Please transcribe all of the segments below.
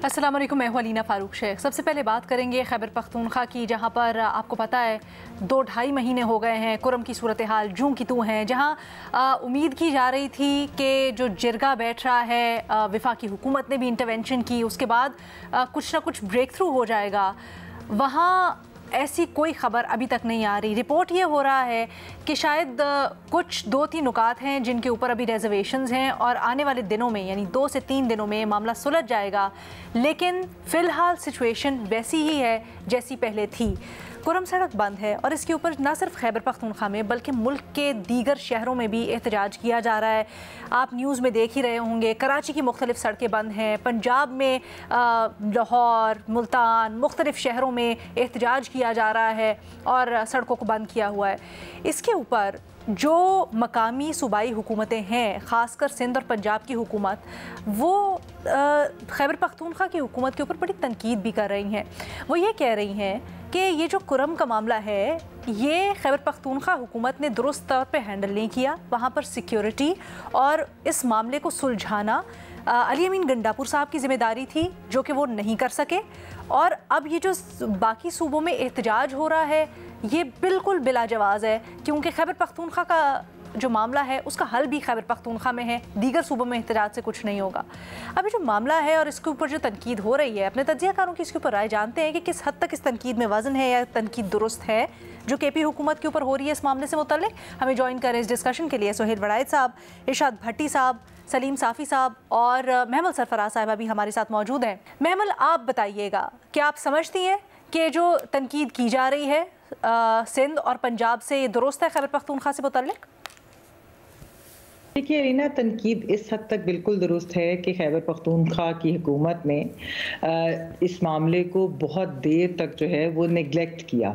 अस्सलाम वालेकुम, मैं हूं अलीना फ़ारूक शेख। सबसे पहले बात करेंगे खैबर पख्तूनख्वा की, जहां पर आपको पता है 2-2.5 महीने हो गए हैं, कुरम की सूरत हाल जूं की तूं है। जहां उम्मीद की जा रही थी कि जो जिरगा बैठ रहा है, वफाकी हुकूमत ने भी इंटरवेंशन की, उसके बाद कुछ ना कुछ ब्रेक थ्रू हो जाएगा, वहाँ ऐसी कोई ख़बर अभी तक नहीं आ रही। रिपोर्ट ये हो रहा है कि शायद कुछ 2-3 नुकात हैं जिनके ऊपर अभी रिजर्वेशंस हैं और आने वाले दिनों में यानी 2 से 3 दिनों में मामला सुलझ जाएगा, लेकिन फ़िलहाल सिचुएशन वैसी ही है जैसी पहले थी। कुरम सड़क बंद है और इसके ऊपर न सिर्फ खैबर पख्तूनख्वा में बल्कि मुल्क के दीगर शहरों में भी एहतजाज किया जा रहा है। आप न्यूज़ में देख ही रहे होंगे, कराची की मुख्तलिफ सड़कें बंद हैं, पंजाब में लाहौर, मुल्तान, मुख्तलिफ शहरों में एहतजाज किया जा रहा है और सड़कों को बंद किया हुआ है। इसके ऊपर जो मकामी सूबाई हुकूमतें हैं, ख़ासकर सिंध और पंजाब की हुकूमत, वो खैबर पख्तूनख्वा की हुकूमत के ऊपर बड़ी तनकीद भी कर रही हैं। वो ये कह रही हैं कि ये जो कुरम का मामला है, ये खैबर पख्तूनख्वा हुकूमत ने दुरुस्त तौर पे हैंडल नहीं किया। वहाँ पर सिक्योरिटी और इस मामले को सुलझाना अली अमीन गंडापुर साहब की ज़िम्मेदारी थी, जो कि वो नहीं कर सके। और अब ये जो बाकी सूबों में एहतजाज हो रहा है, ये बिल्कुल बिलाजवाज़ है, क्योंकि खैबर पख्तूनख्वा का जो मामला है उसका हल भी खैबर पख्तूनख्वा में है, दीगर सूबों में एहतजाज से कुछ नहीं होगा। अभी जो मामला है और इसके ऊपर जो तनकीद हो रही है, अपने तज्ज़ियाकारों की इसके ऊपर राय जानते हैं कि किस हद तक इस तनकीद में वज़न है या तनकीद दुरुस्त है जो KP हुकूमत के ऊपर हो रही है इस मामले से मुतल्लिक़। हमें ज्वाइन करें इस डिस्कशन के लिए सुहेल वड़ाइद साहब, इरशाद भट्टी साहब, सलीम साफ़ी साहब और महमल सरफराज साहिबा भी हमारे साथ मौजूद हैं। महमल, आप बताइएगा, क्या आप समझती हैं कि जो तनकीद की जा रही है सिंध और पंजाब से, ये दुरुस्त है खैबर पख्तूनख्वा से मुतल्लिक़? देखिए रीना, तनकीद इस हद तक बिल्कुल दुरुस्त है कि खैबर पख्तूनख्वा की हुकूमत ने इस मामले को बहुत देर तक जो है वो निगलेक्ट किया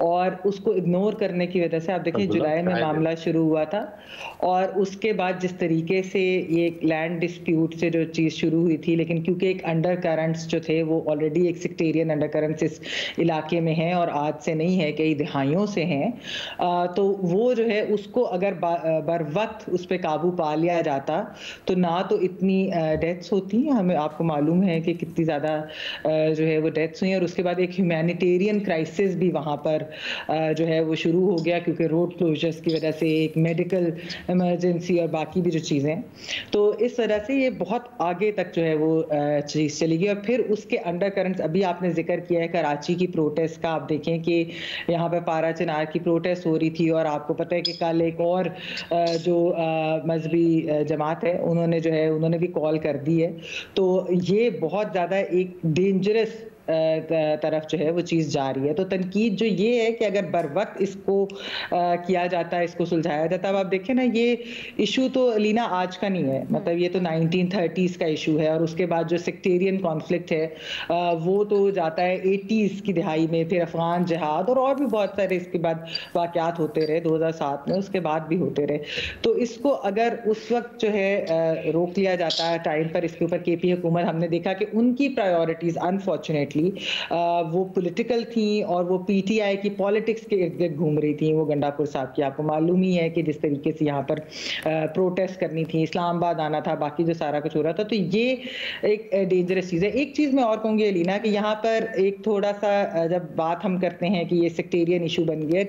और उसको इग्नोर करने की वजह से आप देखें जुलाई में मामला शुरू हुआ था और उसके बाद जिस तरीके से ये लैंड डिस्प्यूट से जो चीज़ शुरू हुई थी, लेकिन क्योंकि एक अंडर करंट्स जो थे वो ऑलरेडी एक सेक्टेरियन अंडर करंट्स इस इलाके में हैं और आज से नहीं है, कई दिहाइयों से हैं, तो वो जो है उसको अगर बर वक्त उस पर काबू पा लिया जाता तो ना तो इतनी डेथ्स होती, हमें आपको मालूम है कि कितनी ज़्यादा जो है वो डेथ्स हुई, और उसके बाद एक ह्यूमैनिटेरियन क्राइसिस भी वहाँ पर जो है वो शुरू हो गया क्योंकि रोड क्लोजर्स की वजह से, एक मेडिकल इमरजेंसी और बाकी भी जो चीज़ें, तो इस वजह से ये बहुत आगे तक जो है वो चीज़ चली गई। और फिर उसके अंडर करंट्स, अभी आपने जिक्र किया है कराची की प्रोटेस्ट का, आप देखें कि यहाँ पर पारा चिनार की प्रोटेस्ट हो रही थी और आपको पता है कि कल एक और जो मजहबी जमात है उन्होंने भी कॉल कर दी है। तो ये बहुत ज़्यादा एक डेंजरस तरफ जो है वो चीज़ जा रही है। तो तनकीद जो ये है कि अगर बर वक्त इसको किया जाता है, इसको सुलझाया जाता है। अब आप देखें ना, ये इशू तो लीना आज का नहीं है, मतलब ये तो 1930s का इशू है और उसके बाद जो सेक्टेरियन कॉन्फ्लिक्ट है वो तो जाता है 80s की दिहाई में, फिर अफगान जिहाद और भी बहुत सारे इसके बाद वाक़यात होते रहे 2007 में, उसके बाद भी होते रहे। तो इसको अगर उस वक्त जो है रोक लिया जाता है टाइम पर, इसके ऊपर KP हुकूमत, हमने देखा कि उनकी प्रायोरिटीज़ अनफॉर्चुनेटली वो पॉलिटिकल थी और वो PTI की पॉलिटिक्स के इर्द गिर्द घूम रही थी। वो गंडापुर साहब की आपको मालूम ही है कि जिस तरीके से यहाँ पर प्रोटेस्ट करनी थी, इस्लामाबाद आना था, बाकी जो सारा कुछ हो रहा था, तो ये एक डेंजरस चीज़ है। एक चीज़ मैं और कहूँगी अलीना कि यहाँ पर एक थोड़ा सा जब बात हम करते हैं कि ये सेक्टेरियन इशू बन गया,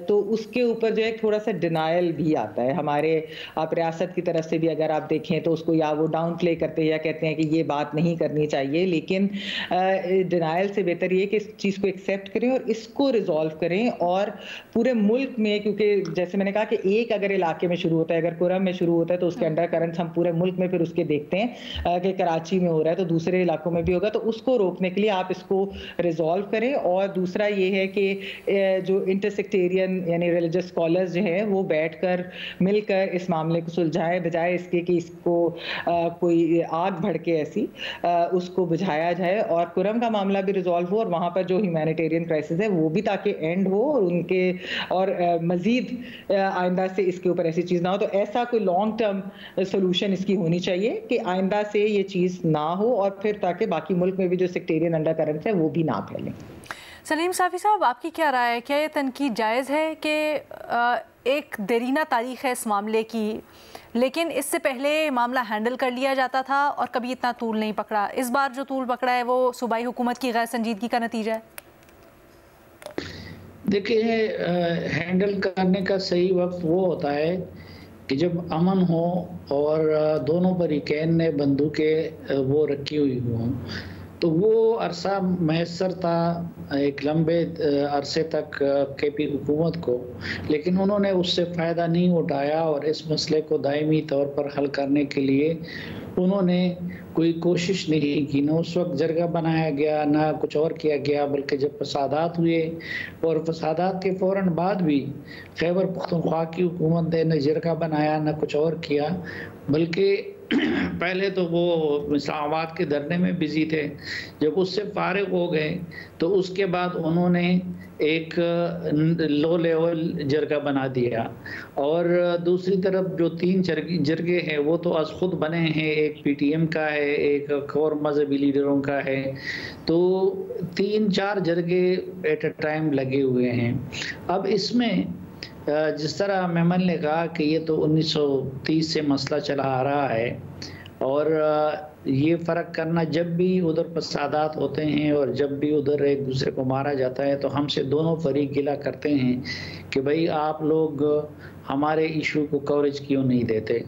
तो उसके ऊपर जो है थोड़ा सा डिनायल भी आता है हमारे, आप रियासत की तरफ से भी अगर आप देखें तो उसको या वो डाउन प्ले करते हैं या कहते हैं कि ये बात नहीं करनी चाहिए, लेकिन डिनायल से बेहतर ये कि इस चीज़ को एक्सेप्ट करें और इसको रिजॉल्व करें और पूरे मुल्क में, क्योंकि जैसे मैंने कहा कि एक अगर इलाके में शुरू होता है, अगर कुरम में शुरू होता है तो उसके अंडर करंट्स हम पूरे मुल्क में फिर उसके देखते हैं कि कराची में हो रहा है तो दूसरे इलाकों में भी होगा, तो उसको रोकने के लिए आप इसको रिजॉल्व करें। और दूसरा ये है कि जो इंटरसेक्टेरियन यानी रिलीजियस स्कॉलर्स जो हैं वो बैठकर मिलकर इस मामले को सुलझाएं, बजाय इसके कि इसको कोई आग भड़के ऐसी उसको बुझाया जाए और कुरम का मामला भी रिजॉल्व हो और वहाँ पर जो ह्यूमैनिटेरियन क्राइसिस है वो भी ताकि एंड हो और उनके और मज़ीद आइंदा से इसके ऊपर ऐसी चीज़ ना हो। तो ऐसा कोई लॉन्ग टर्म सोल्यूशन इसकी होनी चाहिए कि आइंदा से ये चीज़ ना हो और फिर ताकि बाकी मुल्क में भी जो सेक्टेरियन अंडर करंट्स है वो भी ना फैलें। सलीम साफ़ी साहब, आपकी क्या राय है? क्या ये तनकीद जायज़ है कि एक देरीना तारीख़ है इस मामले की, लेकिन इससे पहले मामला हैंडल कर लिया जाता था और कभी इतना तूल नहीं पकड़ा? इस बार जो तूल पकड़ा है वो सूबाई हुकूमत की गैर संजीदगी का नतीजा है? देखिए, हैंडल करने का सही वक्त वो होता है कि जब अमन हो और दोनों फरीकैन ने बंदूकें वो रखी हुई हों, तो वो अरसा मैसर था एक लंबे अरसे तक केपी हुकूमत को, लेकिन उन्होंने उससे फ़ायदा नहीं उठाया और इस मसले को दायमी तौर पर हल करने के लिए उन्होंने कोई कोशिश नहीं की। न उस वक्त जरगा बनाया गया, ना कुछ और किया गया, बल्कि जब फसादात हुए और फसादात के फ़ौरन बाद भी खैबर पख्तूनख्वा की हुकूमत ने न जरगा बनाया न कुछ और किया, बल्कि पहले तो वो इस्लामाबाद के धरने में बिजी थे। जब उससे फारिग हो गए तो उसके बाद उन्होंने एक लो लेवल जरगा बना दिया और दूसरी तरफ जो 3 जरगे हैं वो तो आज खुद बने हैं, एक पीटीएम का है, एक और मजहबी लीडरों का है, तो 3-4 जरगे एट अ टाइम लगे हुए हैं। अब इसमें जिस तरह मेमन ने कहा कि ये तो 1930 से मसला चला आ रहा है और ये फ़र्क करना, जब भी उधर फसादात होते हैं और जब भी उधर एक दूसरे को मारा जाता है तो हमसे दोनों फरीक गिला करते हैं कि भाई आप लोग हमारे इशू को कवरेज क्यों नहीं देते।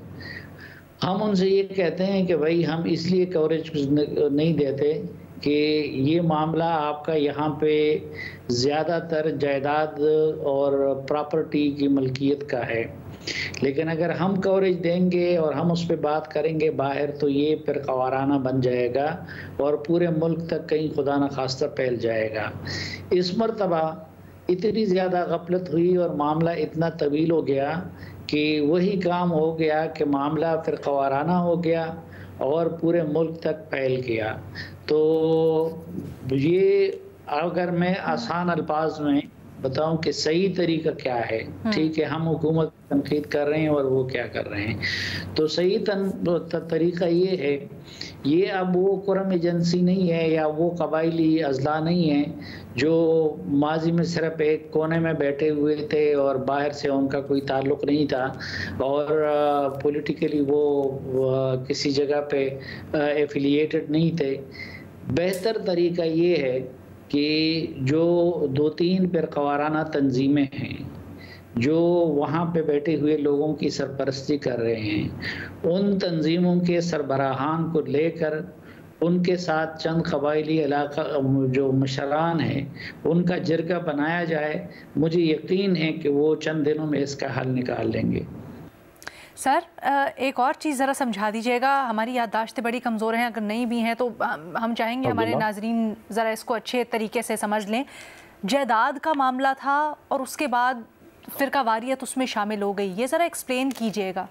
हम उनसे ये कहते हैं कि भाई हम इसलिए कवरेज नहीं देते कि ये मामला आपका यहाँ पे ज़्यादातर जायदाद और प्रॉपर्टी की मलकियत का है, लेकिन अगर हम कवरेज देंगे और हम उस पर बात करेंगे बाहर तो ये फिर क़वाराना बन जाएगा और पूरे मुल्क तक कहीं खुदा न खास्ता फैल जाएगा। इस मरतबा इतनी ज़्यादा गफलत हुई और मामला इतना तवील हो गया कि वही काम हो गया कि मामला फिर क़वाराना हो गया और पूरे मुल्क तक फैल गया। तो ये अगर मैं आसान अल्फाज में बताऊं कि सही तरीका क्या है, ठीक है, हम हुकूमत तनकीद कर रहे हैं और वो क्या कर रहे हैं, तो सही तरीका ये है, ये अब वो कुरम एजेंसी नहीं है या वो कबायली अजला नहीं है जो माजी में सिर्फ एक कोने में बैठे हुए थे और बाहर से उनका कोई ताल्लुक़ नहीं था और पॉलिटिकली वो किसी जगह पे एफिलिएटेड नहीं थे। बेहतर तरीका ये है कि जो 2-3 फिरकावाराना तंजीमें हैं जो वहाँ पे बैठे हुए लोगों की सरपरस्ती कर रहे हैं, उन तंजीमों के सरबराहान को लेकर उनके साथ चंद कबायली इलाका जो मशरान हैं उनका जरगा बनाया जाए। मुझे यकीन है कि वो चंद दिनों में इसका हल निकाल लेंगे। सर, एक और चीज़ ज़रा समझा दीजिएगा, हमारी याददाश्तें बड़ी कमज़ोर हैं, अगर नहीं भी हैं तो हम चाहेंगे हमारे नाजरीन ज़रा इसको अच्छे तरीके से समझ लें। जायदाद का मामला था और उसके बाद फ़िरका वारियत उसमें शामिल हो गई, ये ज़रा एक्सप्लेन कीजिएगा।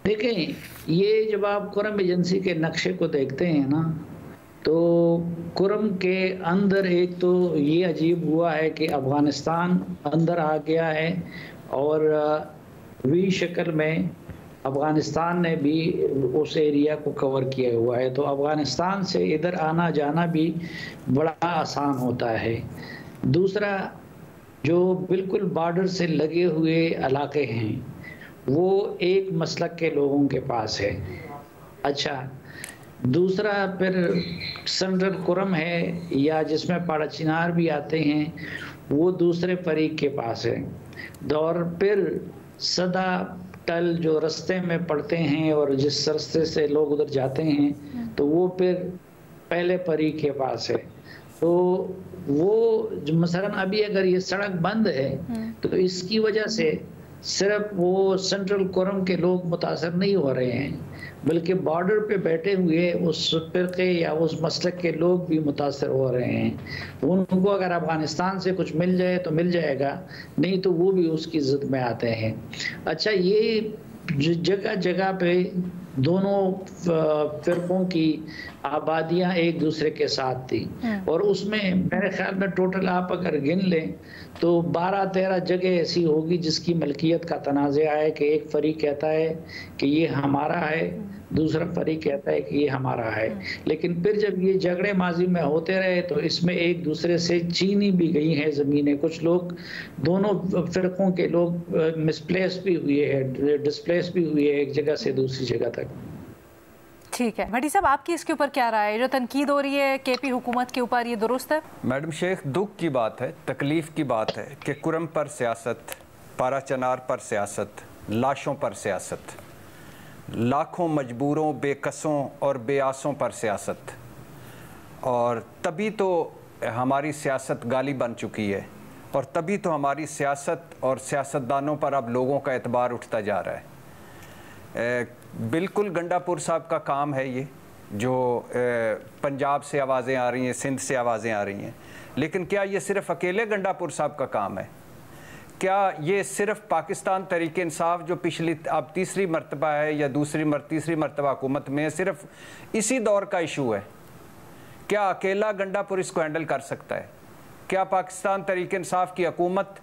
देखें, ये जब आप कुरम एजेंसी के नक्शे को देखते हैं ना, तो कुरम के अंदर एक तो ये अजीब हुआ है कि अफ़गानिस्तान अंदर आ गया है और वी शक्ल में अफ़गानिस्तान ने भी उस एरिया को कवर किया हुआ है, तो अफ़गानिस्तान से इधर आना जाना भी बड़ा आसान होता है। दूसरा, जो बिल्कुल बॉर्डर से लगे हुए इलाके हैं वो एक मसलक के लोगों के पास है। अच्छा, दूसरा फिर सेंट्रल कुरम है या जिसमें पाड़ा चिनार भी आते हैं वो दूसरे फरीक के पास है, और फिर सदा टल जो रास्ते में पड़ते हैं और जिस रास्ते से लोग उधर जाते हैं तो वो फिर पहले फरीक के पास है। तो वो मसलन अभी अगर ये सड़क बंद है तो इसकी वजह से सिर्फ वो सेंट्रल कुरम के लोग मुतासर नहीं हो रहे हैं, बल्कि बॉर्डर पे बैठे हुए उस फिरके या उस मसलक के लोग भी मुतासर हो रहे हैं। उनको अगर अफगानिस्तान से कुछ मिल जाए तो मिल जाएगा, नहीं तो वो भी उसकी जिद में आते हैं। अच्छा, ये जगह जगह पे दोनों फिरकों की आबादियां एक दूसरे के साथ थी और उसमें मेरे ख्याल में टोटल आप अगर गिन लें तो 12-13 जगह ऐसी होगी जिसकी मलकियत का तनाज़ा है कि एक फरीक कहता है कि ये हमारा है, दूसरा फरीक कहता है कि ये हमारा है। लेकिन फिर जब ये झगड़े माजी में होते रहे तो इसमें एक दूसरे से छीनी भी गई हैं ज़मीनें। कुछ लोग, दोनों फ़िरक़ों के लोग मिसप्लेस भी हुए हैं, डिस्प्लेस भी हुए हैं एक जगह से दूसरी जगह तक। ठीक है भट्टी साहब, आपकी इसके ऊपर क्या राय है? जो तनकीद हो रही है केपी हुकूमत के ऊपर, ये दुरुस्त है? मैडम शेख, दुख की बात है, तकलीफ़ की बात है कि कुरम पर सियासत, पारा चनार पर सियासत, लाशों पर सियासत, लाखों मजबूरों, बेकसों और बेआसों पर सियासत। और तभी तो हमारी सियासत गाली बन चुकी है, और तभी तो हमारी सियासत और सियासतदानों पर अब लोगों का एतबार उठता जा रहा है। बिल्कुल गंडापुर साहब का काम है ये, जो पंजाब से आवाज़ें आ रही हैं, सिंध से आवाज़ें आ रही हैं, लेकिन क्या ये सिर्फ़ अकेले गंडापुर साहब का काम है? क्या ये सिर्फ़ पाकिस्तान तहरीक इंसाफ जो पिछली अब तीसरी मरतबा है या तीसरी मरतबा हुकूमत में, सिर्फ इसी दौर का इशू है? क्या अकेला गंडापुर इसको हैंडल कर सकता है? क्या पाकिस्तान तहरीक इंसाफ की हुकूमत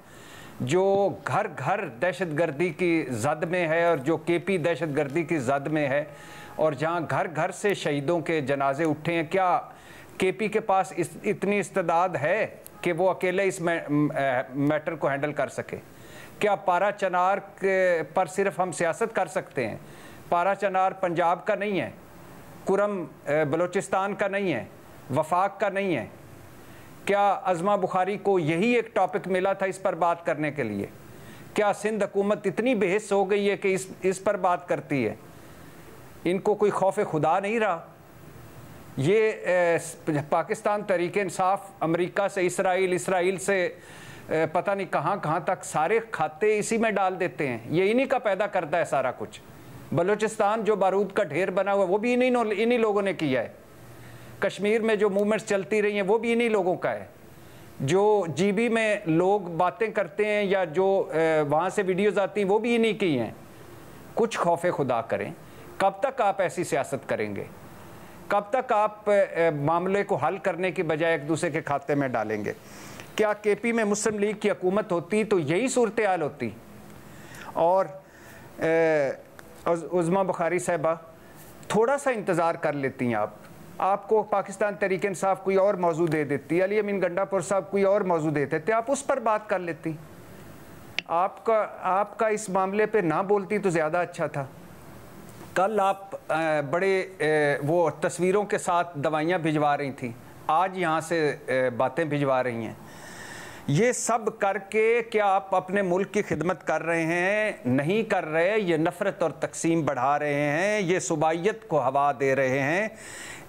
जो घर घर दहशतगर्दी की जद में है, और जो केपी दहशतगर्दी की जद में है, और जहां घर घर से शहीदों के जनाजे उठे हैं, क्या केपी के पास इतनी इस्तेदाद है कि वो अकेले इस मैटर को हैंडल कर सके? क्या पारा चनार पर सिर्फ हम सियासत कर सकते हैं? पारा चनार पंजाब का नहीं है, कुरम बलूचिस्तान का नहीं है, वफाक का नहीं है। क्या अज़मा बुखारी को यही एक टॉपिक मिला था इस पर बात करने के लिए? क्या सिंध हुकूमत इतनी बेहिस हो गई है कि इस पर बात करती है? इनको कोई खौफ खुदा नहीं रहा? ये पाकिस्तान तहरीक इंसाफ अमेरिका से इसराइल से पता नहीं कहाँ तक सारे खाते इसी में डाल देते हैं। ये इन्हीं का पैदा करता है सारा कुछ। बलूचिस्तान जो बारूद का ढेर बना हुआ वो भी इन्हीं लोगों ने किया है। कश्मीर में जो मूवमेंट्स चलती रही हैं वो भी इन्हीं लोगों का है। जो जीबी में लोग बातें करते हैं या जो वहाँ से वीडियोज़ आती हैं वो भी इन्हीं की हैं। कुछ खौफ खुदा करें। कब तक आप ऐसी सियासत करेंगे? कब तक आप मामले को हल करने की बजाय एक दूसरे के खाते में डालेंगे? क्या केपी में मुस्लिम लीग की हुकूमत होती तो यही सूरत हाल होती? और उज़मा बुखारी साहिबा, थोड़ा सा इंतज़ार कर लेती हैं आपको पाकिस्तान तहरीक इंसाफ कोई और मौजू दे देती, अली अमीन गंडापुर साहब कोई और मौजू देते थे, आप उस पर बात कर लेती। आपका इस मामले पे ना बोलती तो ज़्यादा अच्छा था। कल आप बड़े वो तस्वीरों के साथ दवाइयाँ भिजवा रही थी, आज यहाँ से बातें भिजवा रही हैं। ये सब करके क्या आप अपने मुल्क की खिदमत कर रहे हैं? नहीं कर रहे। ये नफ़रत और तकसीम बढ़ा रहे हैं, ये सुबाइयत को हवा दे रहे हैं।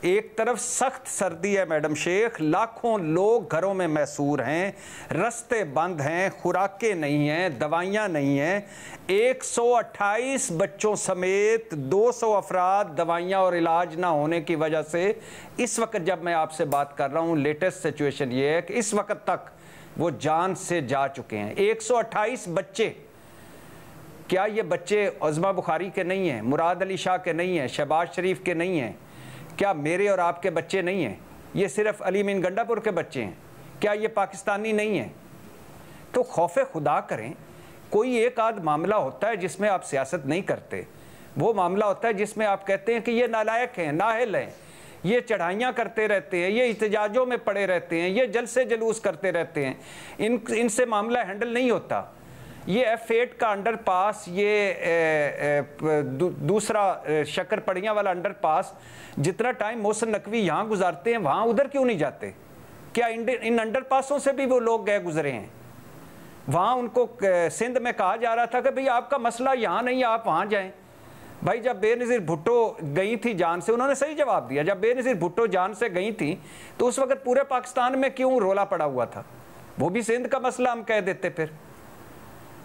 एक तरफ सख्त सर्दी है मैडम शेख, लाखों लोग घरों में मैसूर हैं, रास्ते बंद हैं, खुराकें नहीं हैं, दवाइयाँ नहीं हैं। 128 बच्चों समेत 200 अफराद दवाइयाँ और इलाज ना होने की वजह से इस वक्त जब मैं आपसे बात कर रहा हूँ, लेटेस्ट सिचुएशन ये है कि इस वक्त तक वो जान से जा चुके हैं। 128 बच्चे। क्या ये बच्चे उज़मा बुखारी के नहीं हैं, मुराद अली शाह के नहीं हैं, शहबाज शरीफ के नहीं हैं? क्या मेरे और आपके बच्चे नहीं हैं? ये सिर्फ अली अमीन गंडापुर के बच्चे हैं? क्या ये पाकिस्तानी नहीं हैं? तो खौफे खुदा करें। कोई एक आध मामला होता है जिसमें आप सियासत नहीं करते, वो मामला होता है जिसमें आप कहते हैं कि ये नालायक हैं, नाअहल हैं, ये चढ़ाइयाँ करते रहते हैं, ये इhtजाजों में पड़े रहते हैं, ये जलसे जलूस करते रहते हैं, इनसे मामला हैंडल नहीं होता। ये F8 का अंडर पास, ये दूसरा शक्करपड़ियाँ वाला अंडर पास, जितना टाइम मोहसिन नकवी यहाँ गुजारते हैं वहाँ उधर क्यों नहीं जाते? क्या इन अंडर पासों से भी वो लोग गए गुजरे हैं? वहाँ उनको सिंध में कहा जा रहा था कि भाई आपका मसला यहाँ नहीं, आप वहाँ जाएं। भाई जब बेनज़ीर भुट्टो गई थी जान से, उन्होंने सही जवाब दिया। जब बेनज़ीर भुट्टो जान से गई थी तो उस वक्त पूरे पाकिस्तान में क्यों रोला पड़ा हुआ था? वो भी सिंध का मसला हम कह देते। फिर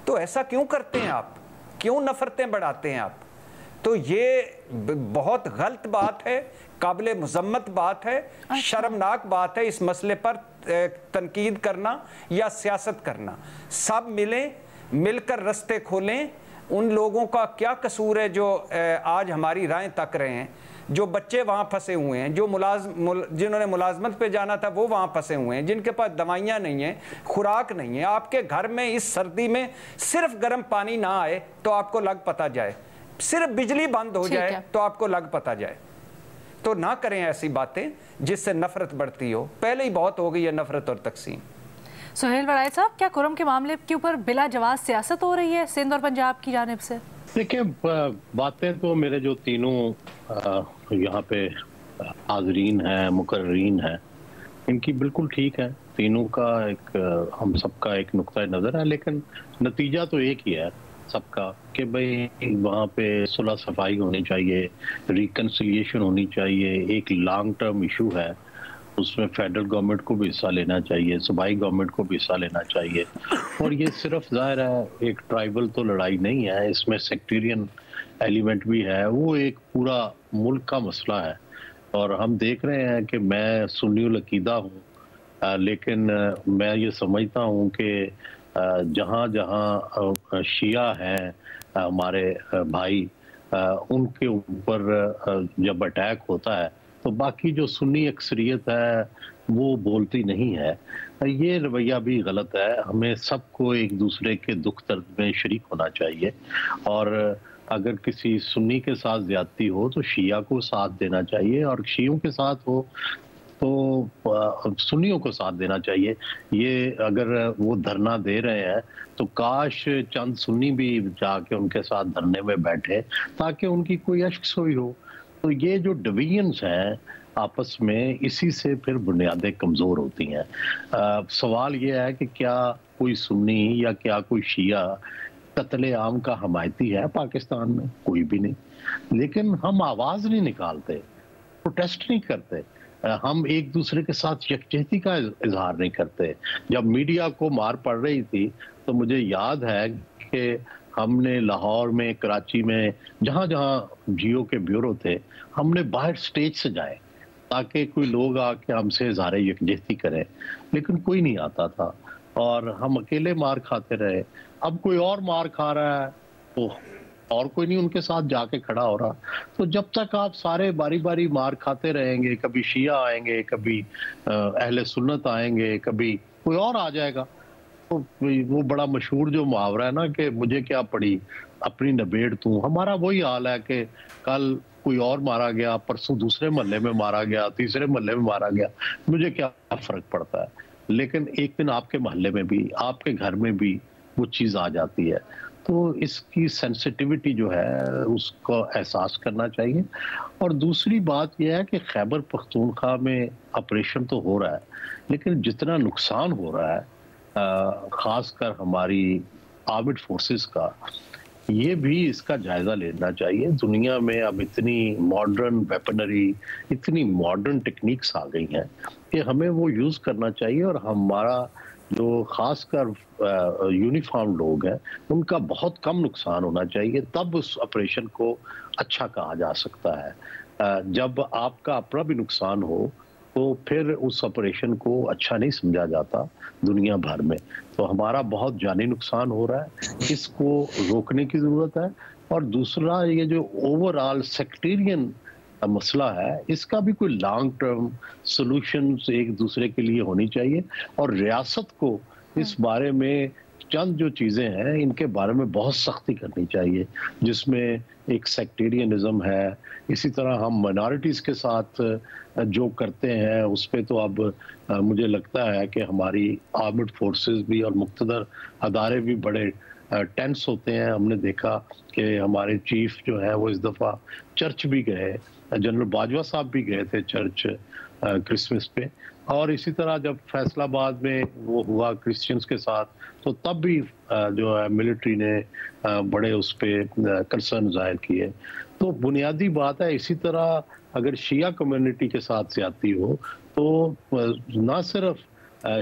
तो ऐसा क्यों करते हैं आप? क्यों नफरतें बढ़ाते हैं आप? तो ये बहुत गलत बात है, काबिल मुज़म्मत बात है, शर्मनाक बात है इस मसले पर तनकीद करना या सियासत करना। सब मिलें, मिलकर रास्ते खोलें, उन लोगों का क्या कसूर है जो आज हमारी राहें तक रहे हैं, जो बच्चे वहाँ फंसे हुए हैं, जो जिन्होंने मुलाजमत पे जाना था वो वहाँ फंसे हुए हैं, जिनके पास दवाइयाँ नहीं हैं, खुराक नहीं है। आपके घर में इस सर्दी में सिर्फ गर्म पानी ना आए तो आपको लग पता जाए, सिर्फ बिजली बंद हो जाए तो आपको लग पता जाए। तो ना करें ऐसी बातें जिससे नफरत बढ़ती हो, पहले ही बहुत हो गई है नफरत और तकसीम। सुहेल वड़ाई साहब, क्या कुरम के मामले के ऊपर बिला जवाब सियासत हो रही है सिंध और पंजाब की जानिब से? देखिए, बातें तो मेरे जो तीनों यहाँ पे हाजरीन हैं, मुकर्रीन हैं, इनकी बिल्कुल ठीक है। तीनों का एक हम सबका एक नुक्ता नज़र है, लेकिन नतीजा तो एक ही है सबका कि भाई वहाँ पे सुलह सफाई होनी चाहिए, रिकन्सिलिएशन होनी चाहिए। एक लॉन्ग टर्म इशू है, उसमें फेडरल गवर्नमेंट को भी हिस्सा लेना चाहिए, सूबाई गवर्नमेंट को भी हिस्सा लेना चाहिए। और ये सिर्फ ज़ाहिर है एक ट्राइबल तो लड़ाई नहीं है, इसमें सेक्टेरियन एलिमेंट भी है, वो एक पूरा मुल्क का मसला है। और हम देख रहे हैं कि मैं सुन्नी अकीदा हूँ, लेकिन मैं ये समझता हूँ कि जहाँ जहाँ शिया हैं हमारे भाई, उनके ऊपर जब अटैक होता है तो बाकी जो सुन्नी अक्सरियत है वो बोलती नहीं है। ये रवैया भी गलत है। हमें सबको एक दूसरे के दुख दर्द में शरीक होना चाहिए, और अगर किसी सुन्नी के साथ ज्यादती हो तो शिया को साथ देना चाहिए, और शियों के साथ हो तो सुन्नियों को साथ देना चाहिए। ये अगर वो धरना दे रहे हैं तो काश चंद सुन्नी भी जाके उनके साथ धरने में बैठे ताकि उनकी कोई यकसुई हो। तो ये जो डिवीजन्स हैं आपस में, इसी से फिर बुनियादें कमज़ोर होती हैं। सवाल ये है कि क्या कोई सुन्नी या क्या कोई शिया कत्ले आम का हमायती है पाकिस्तान में? कोई भी नहीं। लेकिन हम आवाज़ नहीं निकालते, प्रोटेस्ट नहीं करते, हम एक दूसरे के साथ यकजहती का इजहार नहीं करते। जब मीडिया को मार पड़ रही थी तो मुझे याद है कि हमने लाहौर में, कराची में, जहाँ जहाँ जियो के ब्यूरो थे, हमने बाहर स्टेज से जाए ताकि कोई लोग आके हमसे इजहार यकजहती करें, लेकिन कोई नहीं आता था और हम अकेले मार खाते रहे। अब कोई और मार खा रहा है तो और कोई नहीं उनके साथ जाके खड़ा हो रहा। तो जब तक आप सारे बारी बारी मार खाते रहेंगे, कभी शिया आएंगे, कभी अहले सुन्नत आएंगे, कभी कोई और आ जाएगा। तो वो बड़ा मशहूर जो मुहावरा है ना कि मुझे क्या पड़ी अपनी नबेड़ तू, हमारा वही हाल है कि कल कोई और मारा गया, परसों दूसरे मोहल्ले में मारा गया, तीसरे मोहल्ले में मारा गया, मुझे क्या फर्क पड़ता है। लेकिन एक दिन आपके मोहल्ले में भी, आपके घर में भी वो चीज़ आ जाती है। तो इसकी सेंसिटिविटी जो है उसको एहसास करना चाहिए। और दूसरी बात यह है कि खैबर पख्तूनख्वा में ऑपरेशन तो हो रहा है, लेकिन जितना नुकसान हो रहा है खासकर हमारी आर्म्ड फोर्सेस का, ये भी इसका जायजा लेना चाहिए। दुनिया में अब इतनी मॉडर्न वेपनरी, इतनी मॉडर्न टेक्निक्स आ गई हैं कि हमें वो यूज़ करना चाहिए। और हमारा जो खासकर यूनिफॉर्म लोग हैं उनका बहुत कम नुकसान होना चाहिए, तब उस ऑपरेशन को अच्छा कहा जा सकता है। जब आपका अपना भी नुकसान हो तो फिर उस ऑपरेशन को अच्छा नहीं समझा जाता दुनिया भर में। तो हमारा बहुत जानी नुकसान हो रहा है, इसको रोकने की ज़रूरत है। और दूसरा, ये जो ओवरऑल सेक्टेरियन मसला है, इसका भी कोई लॉन्ग टर्म सॉल्यूशन एक दूसरे के लिए होनी चाहिए। और रियासत को इस बारे में चंद जो चीज़ें हैं इनके बारे में बहुत सख्ती करनी चाहिए, जिसमें एक सेक्टेरियनिज्म है। इसी तरह हम माइनॉरिटीज़ के साथ जो करते हैं उस पे तो अब मुझे लगता है कि हमारी आर्म्ड फोर्सेस भी और मुख्तदर अदारे भी बड़े टेंस होते हैं। हमने देखा कि हमारे चीफ जो है वो इस दफ़ा चर्च भी गए, जनरल बाजवा साहब भी गए थे चर्च क्रिसमस पे। और इसी तरह जब फैसलाबाद में वो हुआ क्रिश्चियंस के साथ, तो तब भी जो है मिलिट्री ने बड़े उस पर कंसर्न जाहिर किए। तो बुनियादी बात है, इसी तरह अगर शिया कम्युनिटी के साथ ज्यादती हो तो ना सिर्फ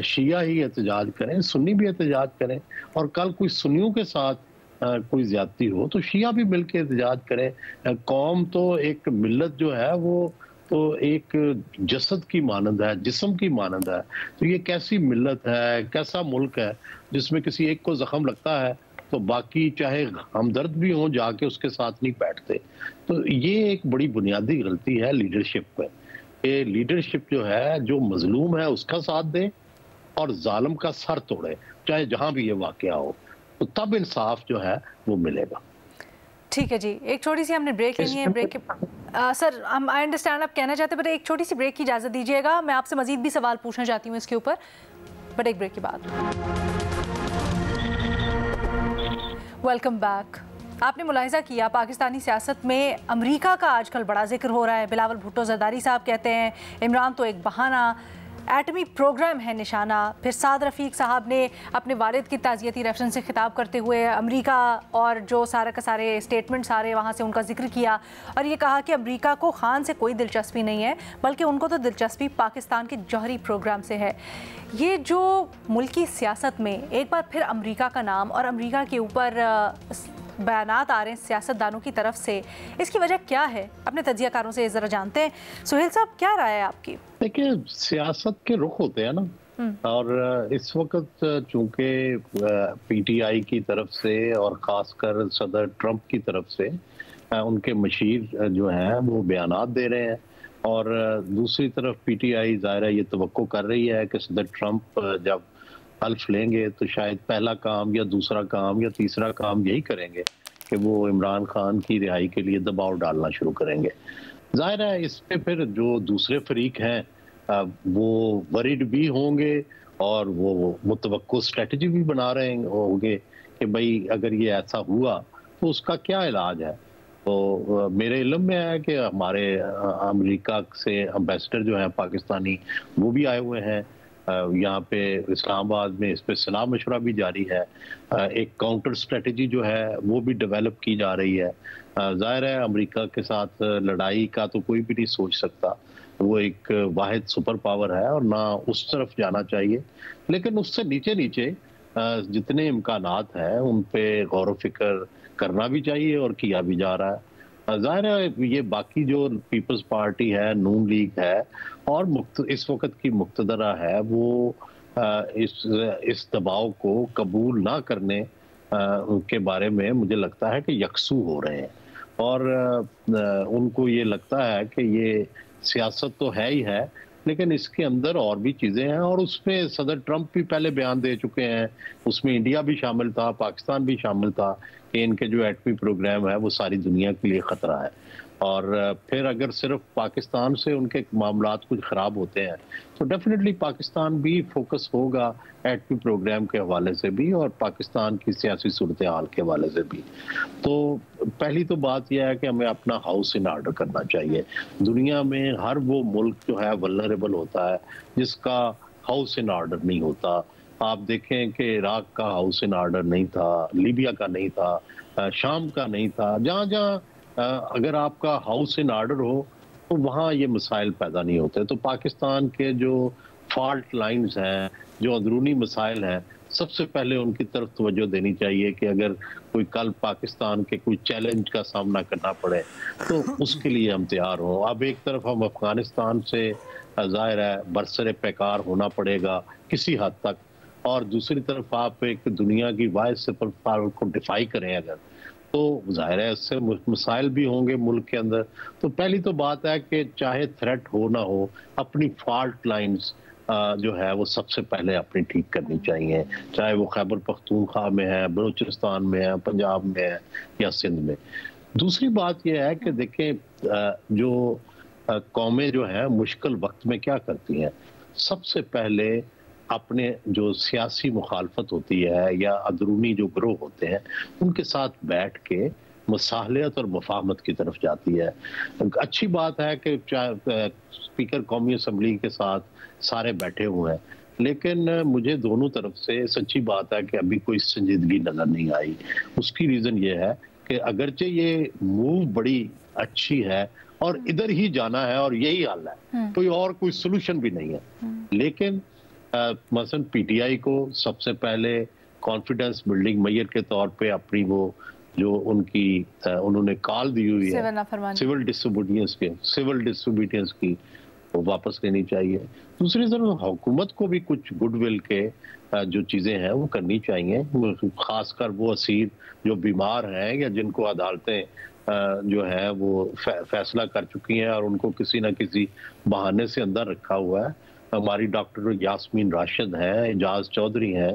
शिया ही एहतजाज करें, सुन्नी भी एहतजाज करें। और कल कोई सुन्नियों के साथ कोई ज्यादती हो तो शिया भी मिलकर एहतजाज करें। कौम तो एक मिल्लत जो है वो तो एक जसद की मानंद है, जिस्म की मानंद है। तो ये कैसी मिल्लत है, कैसा मुल्क है जिसमें किसी एक को जख्म लगता है तो बाकी चाहे हमदर्द भी हों जाके उसके साथ नहीं बैठते। तो ये एक बड़ी बुनियादी गलती है लीडरशिप में। ये लीडरशिप जो है, जो मजलूम है उसका साथ दे और जालिम का सर तोड़े, चाहे जहां भी ये वाकया हो, तो तब इंसाफ जो है वो मिलेगा। ठीक है जी, एक छोटी सी हमने ब्रेक लेनी है। ब्रेक के सर हम आई अंडरस्टैंड आप कहना चाहते हैं, बट एक छोटी सी ब्रेक की इजाज़त दीजिएगा। मैं आपसे मजीद भी सवाल पूछना चाहती हूँ इसके ऊपर, बट एक ब्रेक के बाद। Welcome back. आपने मुलाहिजा किया पाकिस्तानी सियासत में अमेरिका का आजकल बड़ा जिक्र हो रहा है। बिलावल भुट्टो जरदारी साहब कहते हैं इमरान तो एक बहाना, एटमी प्रोग्राम है निशाना। फिर साद रफ़ीक साहब ने अपने वालिद की ताज़ियती रेफरेंस से खिताब करते हुए अमेरिका और जो सारे का सारे स्टेटमेंट सारे वहाँ से उनका जिक्र किया और ये कहा कि अमेरिका को खान से कोई दिलचस्पी नहीं है, बल्कि उनको तो दिलचस्पी पाकिस्तान के जौहरी प्रोग्राम से है। ये जो मुल्की सियासत में एक बार फिर अमेरिका का नाम और अमेरिका के ऊपर बयानात आ रहे हैं सियासतदानों की तरफ से, इसकी वजह क्या है? अपने तजियाकारों से ज़रा जानते हैं। सुहेल साहब, क्या राय है आपकी? देखिए, सियासत के रुख होते हैं ना, और इस वक्त चूंकि पीटीआई की तरफ से और खासकर सदर ट्रंप की तरफ से उनके मशीर जो हैं वो बयानात दे रहे हैं, और दूसरी तरफ पीटीआई ज़ाहिर है ये तवक्को कर रही है कि सदर ट्रंप जब हल्फ लेंगे तो शायद पहला काम या दूसरा काम या तीसरा काम यही करेंगे कि वो इमरान खान की रिहाई के लिए दबाव डालना शुरू करेंगे। जाहिर है इस पे फिर जो दूसरे फरीक हैं वो वरीड भी होंगे और वो मुतवक्को स्ट्रेटजी भी बना रहे होंगे कि भाई अगर ये ऐसा हुआ तो उसका क्या इलाज है। तो मेरे इल्म में है कि हमारे अमेरिका से एम्बेसडर जो हैं पाकिस्तानी वो भी आए हुए हैं यहाँ पे इस्लामाबाद में। इस पे सलाह मशवरा भी जारी है, एक काउंटर स्ट्रेटजी जो है वो भी डेवलप की जा रही है। जाहिर है अमेरिका के साथ लड़ाई का तो कोई भी नहीं सोच सकता, वो एक वाहिद सुपर पावर है और ना उस तरफ जाना चाहिए, लेकिन उससे नीचे नीचे जितने इम्कानात हैं उन पे गौर व फिक्र करना भी चाहिए और किया भी जा रहा है। जाहिर है ये बाकी जो पीपल्स पार्टी है, नून लीग है और इस वक्त की मुक्तदरा है, वो इस दबाव को कबूल ना करने के बारे में मुझे लगता है कि यकसू हो रहे हैं, और उनको ये लगता है कि ये सियासत तो है ही है, लेकिन इसके अंदर और भी चीज़ें हैं, और उसमें सदर ट्रंप भी पहले बयान दे चुके हैं, उसमें इंडिया भी शामिल था, पाकिस्तान भी शामिल था कि इनके जो एटमी प्रोग्राम है वो सारी दुनिया के लिए ख़तरा है। और फिर अगर सिर्फ पाकिस्तान से उनके मामलात कुछ ख़राब होते हैं तो डेफिनेटली पाकिस्तान भी फोकस होगा एटमी प्रोग्राम के हवाले से भी और पाकिस्तान की सियासी सूरत हाल के हवाले से भी। तो पहली तो बात यह है कि हमें अपना हाउस इन ऑर्डर करना चाहिए। दुनिया में हर वो मुल्क जो है वल्नरेबल होता है जिसका हाउस इन ऑर्डर नहीं होता। आप देखें कि इराक का हाउस इन ऑर्डर नहीं था, लीबिया का नहीं था, शाम का नहीं था। जहाँ जहाँ अगर आपका हाउस इन ऑर्डर हो तो वहाँ ये मसाइल पैदा नहीं होते। तो पाकिस्तान के जो फॉल्ट लाइंस हैं, जो अंदरूनी मसाइल हैं, सबसे पहले उनकी तरफ तवज्जो देनी चाहिए कि अगर कोई कल पाकिस्तान के कोई चैलेंज का सामना करना पड़े तो उसके लिए हम तैयार हों। अब एक तरफ हम अफगानिस्तान से ज़ाहिर है बरसरे पैकार होना पड़ेगा किसी हद तक, और दूसरी तरफ आप एक दुनिया की वाइड सुपर पावर को डिफाई करें अगर, तो जाहिर है इससे मसाइल भी होंगे मुल्क के अंदर। तो पहली तो बात है कि चाहे थ्रेट हो ना हो, अपनी फॉल्ट लाइंस जो है वो सबसे पहले अपनी ठीक करनी चाहिए, चाहे वो खैबर पख्तूनख्वा में है, बलूचिस्तान में है, पंजाब में है या सिंध में। दूसरी बात यह है कि देखें जो कौमें जो हैं मुश्किल वक्त में क्या करती हैं, सबसे पहले अपने जो सियासी मुखालफत होती है या अंदरूनी जो ग्रोह होते हैं उनके साथ बैठ के मुसाहलत और मुफाहमत की तरफ जाती है। अच्छी बात है कि स्पीकर कौमी असम्बली के साथ सारे बैठे हुए हैं, लेकिन मुझे दोनों तरफ से सच्ची बात है कि अभी कोई संजीदगी नजर नहीं आई। उसकी रीज़न ये है कि अगरचे ये मूव बड़ी अच्छी है और इधर ही जाना है और यही हल है, कोई सोल्यूशन भी नहीं है, लेकिन मसलन पीटीआई को सबसे पहले कॉन्फिडेंस बिल्डिंग मेजर के तौर पे अपनी वो जो उन्होंने कॉल दी हुई है सिविल डिसोबीडियंस की वो वापस लेनी चाहिए। दूसरी तरफ हुकूमत को भी कुछ गुडविल के जो चीज़ें हैं वो करनी चाहिए, खासकर वो असीर जो बीमार हैं या जिनको अदालतें जो है वो फैसला कर चुकी हैं और उनको किसी न किसी बहाने से अंदर रखा हुआ है। हमारी डॉक्टर यास्मीन राशिद हैं, एजाज चौधरी हैं,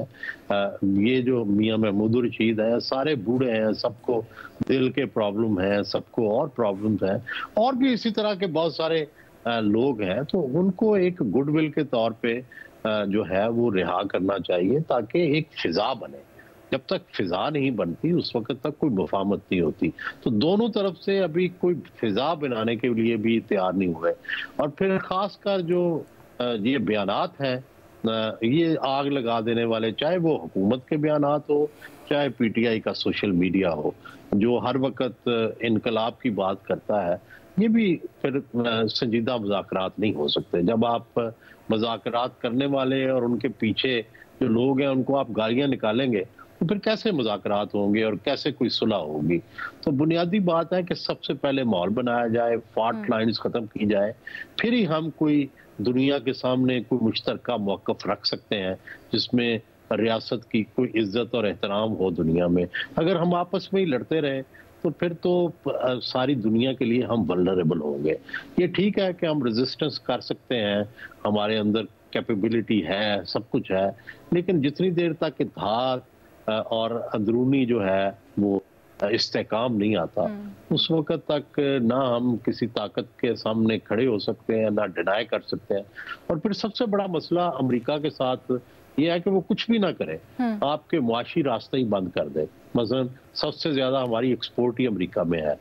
ये जो मियां महमूद रशीद हैं, सारे बूढ़े हैं, सबको दिल के प्रॉब्लम है, सबको और प्रॉब्लम्स हैं, और भी इसी तरह के बहुत सारे लोग हैं। तो उनको एक गुडविल के तौर पे जो है वो रिहा करना चाहिए ताकि एक फिजा बने। जब तक फिजा नहीं बनती उस वक्त तक कोई मुफाहमत नहीं होती। तो दोनों तरफ से अभी कोई फिजा बनाने के लिए भी तैयार नहीं हुए। और फिर खासकर जो ये बयानात हैं, ये आग लगा देने वाले, चाहे वो हुकूमत के बयानात हो चाहे पीटीआई का सोशल मीडिया हो, जो हर वक्त इनकलाब की बात करता है, ये भी फिर संजीदा मुज़ाकरात नहीं हो सकते। जब आप मुज़ाकरात करने वाले और उनके पीछे जो लोग हैं उनको आप गालियां निकालेंगे तो फिर कैसे मुज़ाकरात होंगे और कैसे कोई सुलह होगी। तो बुनियादी बात है कि सबसे पहले माहौल बनाया जाए, फॉल्ट लाइन्स ख़त्म की जाए, फिर ही हम कोई दुनिया के सामने कोई मुश्तरका मौक़िफ़ रख सकते हैं जिसमें रियासत की कोई इज्जत और एहतराम हो दुनिया में। अगर हम आपस में ही लड़ते रहे तो फिर तो सारी दुनिया के लिए हम वल्नरेबल होंगे। ये ठीक है कि हम रेजिस्टेंस कर सकते हैं, हमारे अंदर कैपेबिलिटी है, सब कुछ है, लेकिन जितनी देर तक धार और अंदरूनी जो है वो इस्तेकाम नहीं आता, उस वक्त तक ना हम किसी ताकत के सामने खड़े हो सकते हैं, ना डिनाई कर सकते हैं। और फिर सबसे बड़ा मसला अमेरिका के साथ ये है कि वो कुछ भी ना करे, आपके मुआशी रास्ते ही बंद कर दे। मसलन सबसे ज्यादा हमारी एक्सपोर्ट ही अमेरिका में है।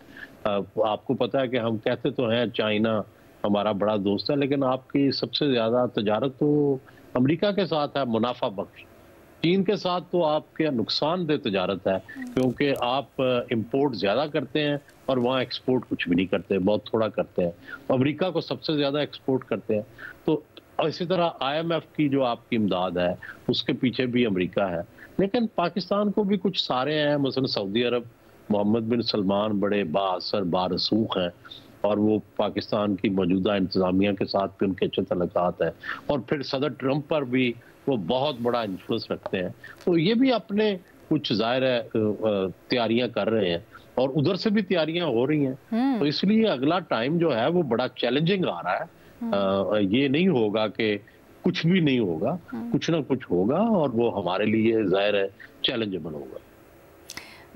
आपको पता है कि हम कहते तो हैं चाइना हमारा बड़ा दोस्त है, लेकिन आपकी सबसे ज्यादा तजारत तो अमेरिका के साथ है, मुनाफा बख्श। चीन के साथ तो आपके नुकसानदेह तजारत है, क्योंकि आप इंपोर्ट ज्यादा करते हैं और वहाँ एक्सपोर्ट कुछ भी नहीं करते, बहुत थोड़ा करते हैं। तो अमेरिका को सबसे ज्यादा एक्सपोर्ट करते हैं। तो इसी तरह IMF की जो आपकी इमदाद है उसके पीछे भी अमेरिका है, लेकिन पाकिस्तान को भी कुछ सारे हैं। मसलन सऊदी अरब, मोहम्मद बिन सलमान बड़े बाअसर बारसूख हैं और वो पाकिस्तान की मौजूदा इंतजामिया के साथ भी उनके अच्छे तल्लुकात हैं, और फिर सदर ट्रंप पर भी वो बहुत बड़ा इन्फ्लुएंस रखते हैं। तो ये भी अपने कुछ जाहिर है तैयारियां कर रहे हैं और उधर से भी तैयारियां हो रही हैं। तो इसलिए अगला टाइम जो है वो बड़ा चैलेंजिंग आ रहा है। ये नहीं होगा कि कुछ भी नहीं होगा, कुछ ना कुछ होगा और वो हमारे लिए जाहिर है चैलेंजेबल होगा।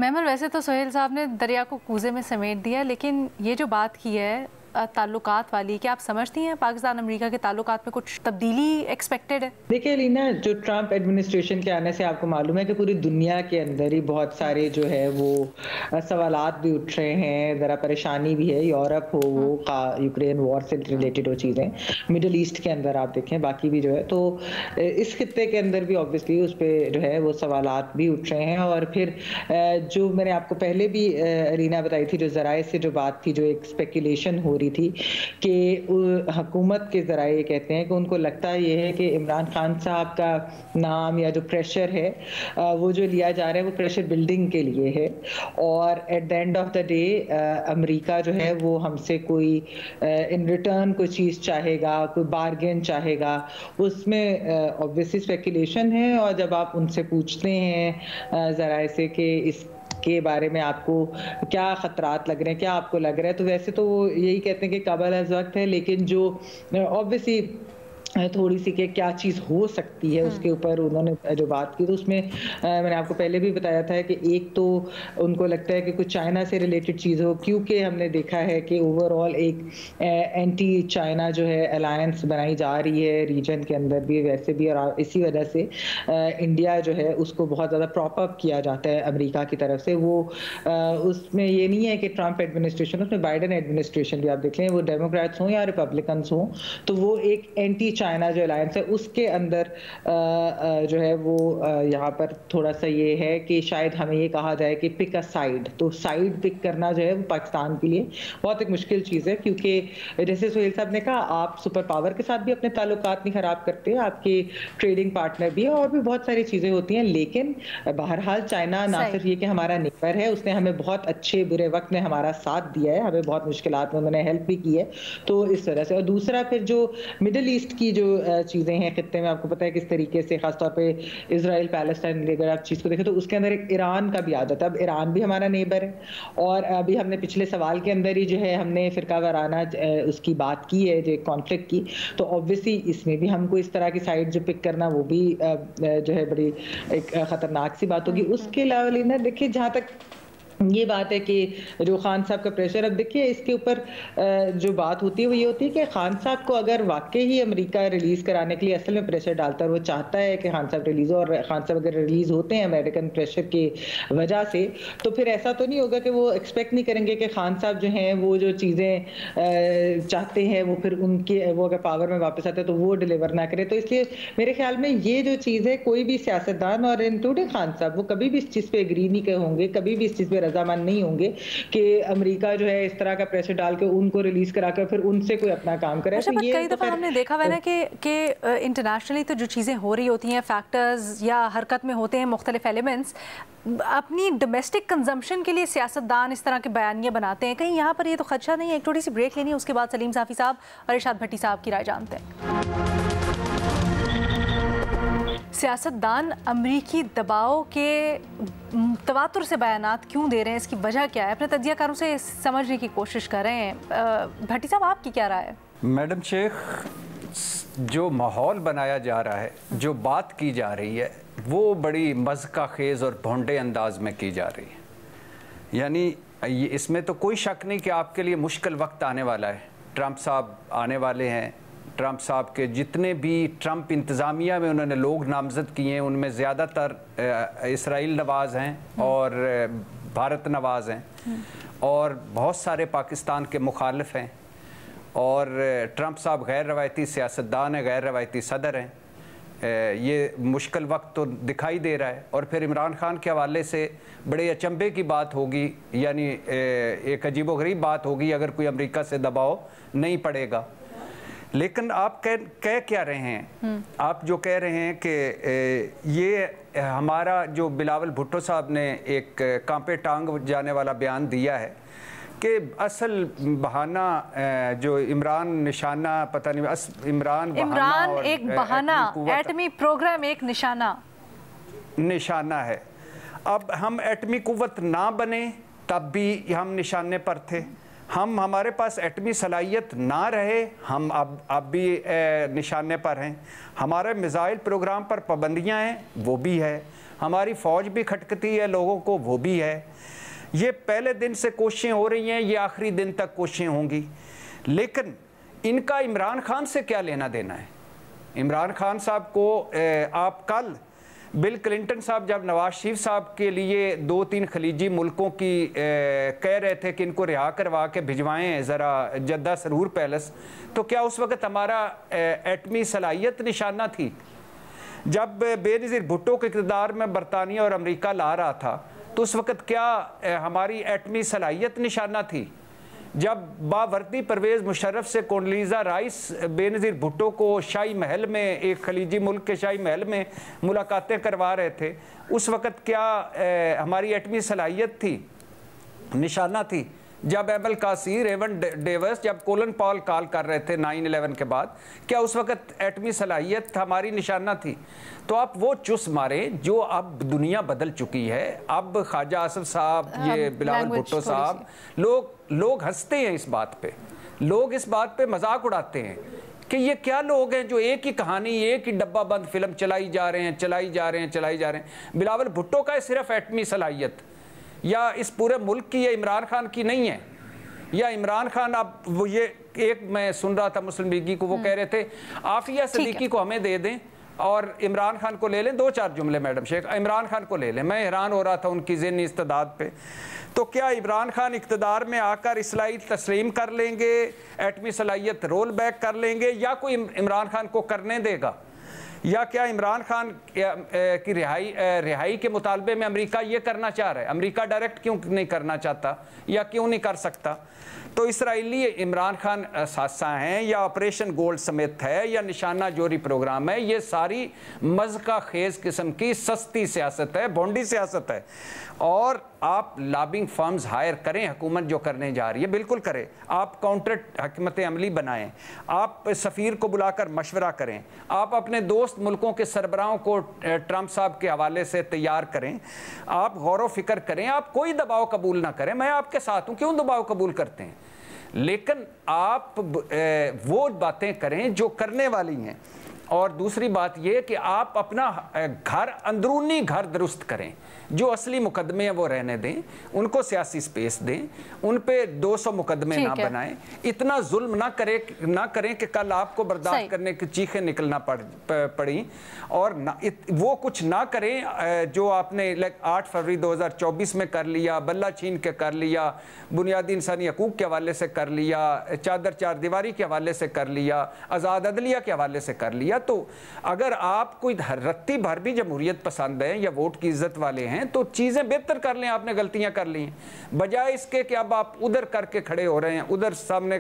मेमर, वैसे तो सोहेल साहब ने दरिया को कूजे में समेट दिया, लेकिन ये जो बात की है ताल्लुकात वाली, क्या आप समझती हैं पाकिस्तान अमेरिका के ताल्लुकात में कुछ तब्दीली एक्सपेक्टेड है? देखिए लीना, जो ट्रंप एडमिनिस्ट्रेशन के आने से आपको मालूम है कि पूरी दुनिया के अंदर ही बहुत सारे जो है वो सवालात भी उठ रहे हैं, ज़रा परेशानी भी है। यूरोप हो, वो यूक्रेन वॉर से रिलेटेड वो चीज़ें, मिडल ईस्ट के अंदर आप देखें, बाकी भी जो है, तो इस खित्ते के अंदर भी ऑब्वियसली उस पर जो है वो सवालात भी उठ रहे हैं। और फिर जो मैंने आपको पहले भी रीना बताई थी, जो ज़राए से जो बात थी, जो एक स्पेकुलेशन हो रही थी कि हुकूमत के ज़राए कहते हैं कि उनको लगता ये है कि इमरान खान साहब का नाम या जो प्रेशर है वो जो लिया जा रहा है वो प्रेशर बिल्डिंग के लिए है, और at the end of the day America जो है वो हमसे कोई इन रिटर्न कोई चीज़ चाहेगा, कोई बार्गेन चाहेगा। उसमें ऑब्वियसली स्पेकुलेशन है। और जब आप उनसे पूछते हैं ज़राए से कि इस के बारे में आपको क्या खतरात लग रहे हैं, क्या आपको लग रहा है, तो वैसे तो वो यही कहते हैं कि कबल अज़ वक्त है, लेकिन जो ऑब्वियसली थोड़ी सी कि क्या चीज़ हो सकती है उसके ऊपर उन्होंने जो बात की, तो उसमें मैंने आपको पहले भी बताया था कि एक तो उनको लगता है कि कुछ चाइना से रिलेटेड चीज़ हो, क्योंकि हमने देखा है कि ओवरऑल एक एंटी चाइना जो है अलायंस बनाई जा रही है रीजन के अंदर भी, वैसे भी, और इसी वजह से इंडिया जो है उसको बहुत ज़्यादा प्रॉप अप किया जाता है अमेरिका की तरफ से। वो उसमें ये नहीं है कि ट्रंप एडमिनिस्ट्रेशन, उसमें बाइडन एडमिनिस्ट्रेशन भी आप देख लें, वो डेमोक्रेट्स हों या रिपब्लिकन्स हों, तो वो एक एंटी चाइना जो अलायंस है उसके अंदर जो है वो यहाँ पर थोड़ा सा ये है कि शायद हमें ये कहा जाए कि पिक अ साइड। तो साइड पिक करना जो है वो पाकिस्तान के लिए बहुत एक मुश्किल चीज़ है, क्योंकि जैसे सोहेल साहब ने कहा, आप सुपर पावर के साथ भी अपने ताल्लुकात नहीं खराब करते, आपके ट्रेडिंग पार्टनर भी है और भी बहुत सारी चीज़ें होती हैं, लेकिन बहरहाल चाइना ना सिर्फ ये कि हमारा नेबर है, उसने हमें बहुत अच्छे बुरे वक्त में हमारा साथ दिया है, हमें बहुत मुश्किलात में उन्होंने हेल्प भी की है, तो इस तरह से। और दूसरा फिर जो मिडिल ईस्ट की जो चीज़ें हैं खित्ते में, आपको पता है किस तरीके से ख़ासतौर पे इजराइल पैलेस्टाइन अगर आप चीज़ को देखें तो उसके अंदर एक ईरान का भी आ जाता है। अब ईरान भी हमारा नेबर है, और अभी हमने पिछले सवाल के अंदर ही जो है हमने फ़िरका वाराना उसकी बात की है, जो कॉन्फ्लिक्ट की, तो ऑब्वियसली इसमें भी हमको इस तरह की साइड जो पिक करना वो भी जो है बड़ी एक ख़तरनाक सी बात होगी। उसके अलावा लेना देखिए, जहाँ तक ये बात है कि जो खान साहब का प्रेशर, अब देखिए इसके ऊपर जो बात होती है वो ये होती है कि खान साहब को अगर वाकई ही अमेरिका रिलीज कराने के लिए असल में प्रेशर डालता है, वो चाहता है कि खान साहब रिलीज हो, और खान साहब अगर रिलीज होते हैं अमेरिकन प्रेशर की वजह से, तो फिर ऐसा तो नहीं होगा कि वो एक्सपेक्ट नहीं करेंगे कि खान साहब जो हैं वो जो चीज़ें चाहते हैं वो फिर उनके वो अगर पावर में वापस आते हैं तो वो डिलीवर ना करे। तो इसलिए मेरे ख्याल में ये जो चीज़ है, कोई भी सियासतदान और इंक्लूडिंग खान साहब, वो कभी भी इस चीज़ पे एग्री नहीं होंगे, कभी भी इस चीज़ पे रजामंद नहीं होंगे कि अमेरिका जो है इस तरह का प्रेशर डाल के उनको रिलीज करा कर फिर उनसे कोई अपना काम करे। अच्छा, तो ये कई दफ़ा हमने देखा है ना कि इंटरनेशनली तो जो चीज़ें हो रही होती हैं, फैक्टर्स या हरकत में होते हैं मुख्तलिफ एलिमेंट्स, अपनी डोमेस्टिक कंजम्पशन के लिए सियासतदान इस तरह के बयानियाँ बनाते हैं। कहीं यहाँ पर ये तो खदशा नहीं है? एक थोड़ी सी ब्रेक लेनी है, उसके बाद सलीम साफ़ी साहब और इरशाद भट्टी साहब की राय जानते हैं। सियासतदान अमरीकी दबाव के तवातुर से बयानात क्यों दे रहे हैं, इसकी वजह क्या है? अपने तज्जियाकारों से समझने की कोशिश कर रहे हैं। भट्टी साहब, आपकी क्या राय है? मैडम शेख, जो माहौल बनाया जा रहा है, जो बात की जा रही है, वो बड़ी मज़का खेज़ और भोंडे अंदाज में की जा रही है। यानी इसमें तो कोई शक नहीं कि आपके लिए मुश्किल वक्त आने वाला है। ट्रंप साहब आने वाले हैं। ट्रंप साहब के जितने भी ट्रंप इंतज़ामिया में उन्होंने लोग नामज़द किए हैं, उनमें ज़्यादातर इसराइल नवाज़ हैं और भारत नवाज़ हैं, और बहुत सारे पाकिस्तान के मुखालिफ हैं, और ट्रंप साहब गैर रवायती सियासतदान हैं, गैर रवायती सदर हैं। ये मुश्किल वक्त तो दिखाई दे रहा है। और फिर इमरान खान के हवाले से बड़े अचंभे की बात होगी, यानी एक अजीबोगरीब बात होगी अगर कोई अमेरिका से दबाव नहीं पड़ेगा। लेकिन आप कह क्या रहे हैं? आप जो कह रहे हैं कि ये हमारा जो बिलावल भुट्टो साहब ने एक कांपे टांग जाने वाला बयान दिया है कि असल बहाना जो इमरान निशाना, पता नहीं इमरान एक बहाना, एटमी प्रोग्राम एक निशाना है। अब हम एटमी कुव्वत ना बने तब भी हम निशाने पर थे, हम हमारे पास एटमी सलाहियत ना रहे हम अब भी निशाने पर हैं। हमारे मिसाइल प्रोग्राम पर पाबंदियां हैं, वो भी है। हमारी फ़ौज भी खटकती है लोगों को, वो भी है। ये पहले दिन से कोशिशें हो रही हैं, ये आखिरी दिन तक कोशिशें होंगी। लेकिन इनका इमरान खान से क्या लेना देना है? इमरान खान साहब को आप कल बिल क्लिंटन साहब जब नवाज शरीफ साहब के लिए 2-3 खलीजी मुल्कों की कह रहे थे कि इनको रिहा करवा के भिजवाएं ज़रा जद्दा सरूर पैलेस, तो क्या उस वक़्त हमारा एटमी सलाहियत निशाना थी? जब बेनज़ीर भुट्टो के इक़्तिदार में बरतानिया और अमेरिका ला रहा था तो उस वक़्त क्या हमारी एटमी सलाहियत निशाना थी? जब बावर्दी परवेज़ मुशर्रफ से कोंडलीज़ा राइस बेनज़ीर भुट्टो को शाही महल में, एक खलीजी मुल्क के शाही महल में मुलाकातें करवा रहे थे, उस वक़्त क्या हमारी एटमी सलाहियत थी, निशाना थी? जब एमल कासीर, एवन डेवस, जब कोलन पॉल कॉल कर रहे थे 9/11 के बाद, क्या उस वक़्त एटमी सलाहियत हमारी निशाना थी? तो आप वो चुस मारें जो अब दुनिया बदल चुकी है। अब ख्वाजा आसिफ साहब, ये बिलावल भुट्टो साहब, लोग हंसते हैं इस बात पे, लोग इस बात पे मजाक उड़ाते हैं कि ये क्या लोग हैं जो एक ही कहानी, एक ही डब्बा बंद फिल्म चलाई जा रहे हैं। बिलावल भुट्टो का सिर्फ एटमी सलाहियत या इस पूरे मुल्क की, या इमरान खान की नहीं है? या इमरान खान, अब वो ये एक मैं सुन रहा था मुस्लिम लीगी को, वो कह रहे थे आफिया सदीकी को हमें दे दें और इमरान खान को ले लें। 2-4 जुमले मैडम शेख, इमरान खान को ले लें। मैं हैरान हो रहा था उनकी ज़हनी इस्तेदाद पे। तो क्या इमरान खान इक़्तिदार में आकर इसलाई तस्लीम कर लेंगे, एटमी सलाहियत रोल बैक कर लेंगे, या कोई इमरान खान को करने देगा? या क्या इमरान खान की रिहाई के मुतालबे में अमेरिका ये करना चाह रहा है? अमेरिका डायरेक्ट क्यों नहीं करना चाहता या क्यों नहीं कर सकता? तो इसराइली इमरान खान सासा हैं या ऑपरेशन गोल्ड समेत है या निशाना जोरी प्रोग्राम है, ये सारी मज़का खेज किस्म की सस्ती सियासत है, भोंडी सियासत है। और आप लॉबिंग फर्म्स हायर करें, हुकूमत जो करने जा रही है बिल्कुल करें, आप काउंटर हकमत अमली बनाएं, आप सफ़ीर को बुलाकर मशवरा करें, आप अपने दोस्त मुल्कों के सरबराहों को ट्रंप साहब के हवाले से तैयार करें, आप गौर फिक्र करें, आप कोई दबाव कबूल ना करें। मैं आपके साथ हूँ, क्यों दबाव कबूल करते हैं, लेकिन आप वो बातें करें जो करने वाली हैं। और दूसरी बात यह कि आप अपना घर, अंदरूनी घर दुरुस्त करें, जो असली मुकदमे हैं वो रहने दें, उनको सियासी स्पेस दें, उन पे 200 मुकदमे ना बनाएं, इतना जुल्म ना करें कि कल आपको बर्दाश्त करने की चीखें निकलना पड़ी, और वो कुछ ना करें जो आपने 8 फरवरी 2024 में कर लिया, बल्ला छीन के कर लिया, बुनियादी इंसानी हकूक के हवाले से कर लिया, चादर चार दीवारी के हवाले से कर लिया, आज़ाद अदलिया के हवाले से कर लिया। तो अगर आप कोई रत्ती भर भी जमहूरियत पसंद है या वोट की इज्जत वाले हैं तो चीज़ें बेहतर कर लें। आपने गलतियां कर ली हैं, बजाय इसके कि अब आप उधर करके खड़े हो रहे हैं, उधर सामने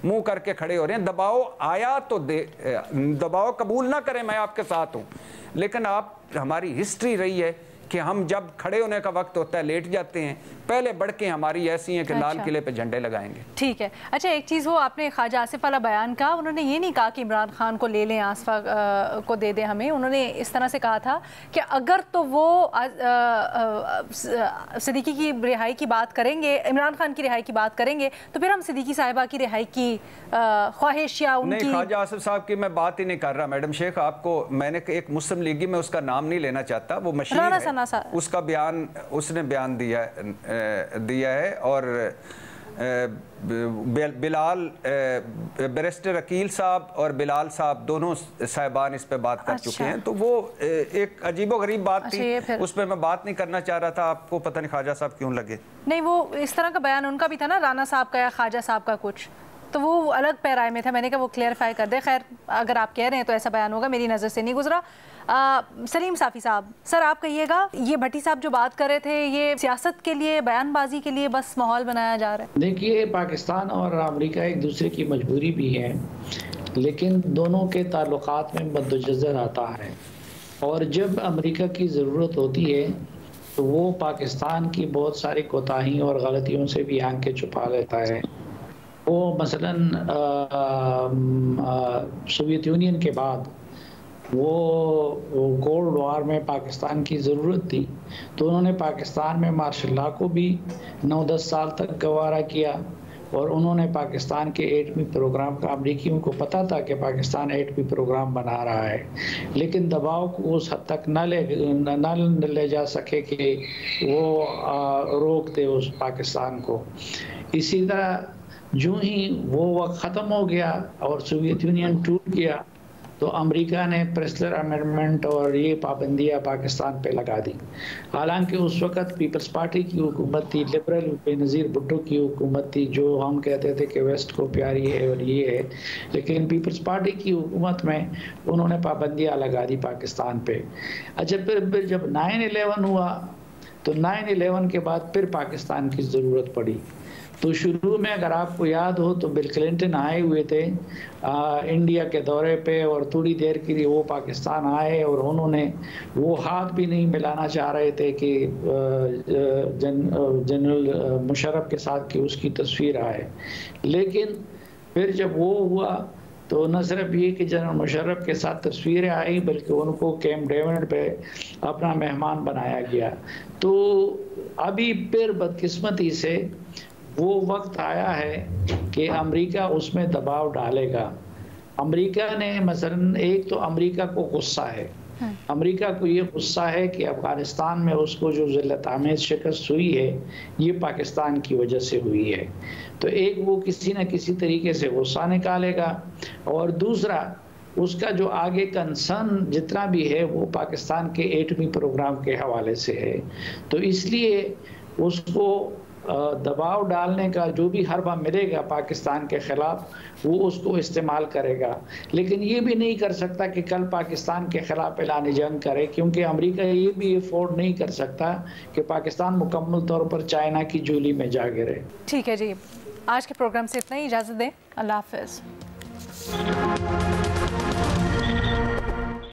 मुंह करके खड़े हो रहे हैं। दबाव आया तो दबाव कबूल ना करें, मैं आपके साथ हूं, लेकिन आप, हमारी हिस्ट्री रही है कि हम जब खड़े होने का वक्त होता है लेट जाते हैं, पहले बढ़ के हमारी ऐसी हैं कि लाल किले पे झंडे लगाएंगे। ठीक है। अच्छा, एक चीज़ वो आपने ख्वाजा आसिफ वाला बयान कहा, उन्होंने ये नहीं कहा कि इमरान खान को ले लें, आसफा को दे दें हमें, उन्होंने इस तरह से कहा था कि अगर तो वो सिद्दीकी की रिहाई की बात करेंगे, इमरान खान की रिहाई की बात करेंगे, तो फिर हम सिद्दीकी साहिबा की रिहाई की ख्वाहिश या उनकी। नहीं, ख्वाजा आसिफ साहब की मैं बात ही नहीं कर रहा मैडम शेख। आपको मैंने एक मुस्लिम लीगी में उसका नाम नहीं लेना चाहता, वो मशीर है, उसका बयान उसने बयान दिया है और बिलाल, बैरिस्टर अकील साहब और बिलाल साहब दोनों साहिबान इस पे बात कर चुके हैं। तो वो एक अजीबो गरीब बात थी, उस पर मैं बात नहीं करना चाह रहा था। आपको पता नहीं ख्वाजा साहब क्यों लगे। नहीं, वो इस तरह का बयान उनका भी था ना, राना साहब का या ख्वाजा साहब का कुछ, तो वो अलग पैराए में था। मैंने कहा वो क्लियरिफाई कर दे। खैर, अगर आप कह रहे हैं तो ऐसा बयान होगा, मेरी नज़र से नहीं गुजरा। सलीम साफ़ी साहब, सर आप कहिएगा, ये भट्टी साहब जो बात कर रहे थे, ये सियासत के लिए, बयानबाजी के लिए बस माहौल बनाया जा रहा है? देखिए, पाकिस्तान और अमेरिका एक दूसरे की मजबूरी भी है, लेकिन दोनों के ताल्लुकात में मद्देनज़र आता है, और जब अमेरिका की ज़रूरत होती है तो वो पाकिस्तान की बहुत सारी कोताहियों और गलतियों से भी आंखें छुपा लेता है। वो मसलन सोवियत यूनियन के बाद वो कोल्ड वार में पाकिस्तान की ज़रूरत थी, तो उन्होंने पाकिस्तान में मार्शल लॉ को भी 9-10 साल तक गवारा किया, और उन्होंने पाकिस्तान के एटमी प्रोग्राम का, अमरीकियों को पता था कि पाकिस्तान एटमी प्रोग्राम बना रहा है, लेकिन दबाव को उस हद तक न ले जा सके कि वो रोक दे उस पाकिस्तान को। इसी तरह जो ही वो वक्त ख़त्म हो गया और सोवियत यूनियन टूट गया, तो अमेरिका ने प्रेस्लर अमेंडमेंट और ये पाबंदियाँ पाकिस्तान पे लगा दी। हालांकि उस वक़्त पीपल्स पार्टी की हुकूमत थी, लिबरल बेनज़ीर भुट्टो की हुकूमत थी, जो हम कहते थे कि वेस्ट को प्यारी है और ये है, लेकिन पीपल्स पार्टी की हुकूमत में उन्होंने पाबंदियाँ लगा दी पाकिस्तान पे। अच्छा, फिर जब 9/11 हुआ तो 9/11 के बाद फिर पाकिस्तान की ज़रूरत पड़ी। तो शुरू में अगर आपको याद हो तो बिल क्लिंटन आए हुए थे इंडिया के दौरे पे, और थोड़ी देर के लिए वो पाकिस्तान आए और उन्होंने वो हाथ भी नहीं मिलाना चाह रहे थे कि जनरल मुशर्रफ के साथ कि उसकी तस्वीर आए। लेकिन फिर जब वो हुआ तो न सिर्फ ये कि जनरल मुशर्रफ के साथ तस्वीरें आई, बल्कि उनको कैंप डेविड पे अपना मेहमान बनाया गया। तो अभी फिर बदकिस्मती से वो वक्त आया है कि अमेरिका उसमें दबाव डालेगा। अमेरिका ने मसलन, एक तो अमेरिका को गुस्सा है, अमेरिका को ये गुस्सा है कि अफ़गानिस्तान में उसको जो ज़िल्लत-आमेज़ शिकस्त हुई है ये पाकिस्तान की वजह से हुई है। तो एक वो किसी न किसी तरीके से गुस्सा निकालेगा, और दूसरा उसका जो आगे कंसर्न जितना भी है वो पाकिस्तान के एटमी प्रोग्राम के हवाले से है। तो इसलिए उसको दबाव डालने का जो भी हरबा मिलेगा पाकिस्तान के ख़िलाफ़ वो उसको इस्तेमाल करेगा, लेकिन ये भी नहीं कर सकता कि कल पाकिस्तान के ख़िलाफ़ ऐलान जंग करे, क्योंकि अमेरिका ये भी अफोर्ड नहीं कर सकता कि पाकिस्तान मुकम्मल तौर पर चाइना की जूली में जा गिरे। ठीक है जी, आज के प्रोग्राम से इतना ही, इजाज़त दें, अल्लाह हाफ़िज़।